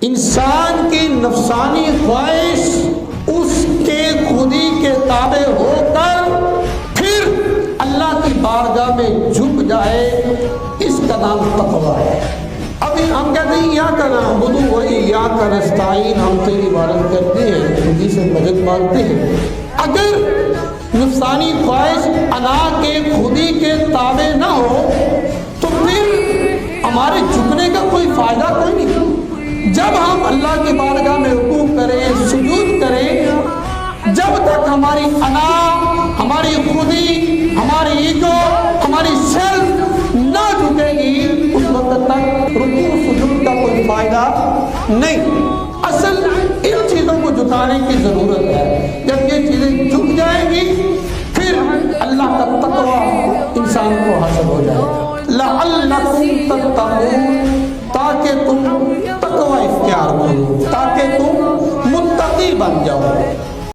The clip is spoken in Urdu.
انسان کی نفسانی خواہش اس کے خودی کے تابع ہو کر پھر اللہ کی بارگاہ میں جھک جائے، اس کا نام تقویٰ ہے۔ ابھی ہم کہتے ہیں یا کا نعبد و یا کا نستعین، ہم تیری عبادت کرتے ہیں، خودی سے مدد مانگتے ہیں۔ اگر نفسانی خواہش انا کے خودی کے تابع نہ ہو تو پھر ہمارے جھکنے کا کوئی فائدہ کوئی نہیں۔ جب ہم اللہ کی بارگاہ میں رکوع کریں، سجود کریں، جب تک ہماری انا، ہماری خودی، ہماری ایگو، ہماری سیلف نہ جھکے گی، اس وقت تک رکوع سجود کا کوئی فائدہ نہیں۔ اصل ان چیزوں کو جھکانے کی ضرورت ہے۔ جب یہ چیزیں جھک جائیں گی پھر اللہ کا تقویٰ انسان کو حاصل ہو جائے گا۔ لعلکم تتقون، تاکہ تم تقویٰ اختیار کرو، تاکہ تم متقی بن جاؤ۔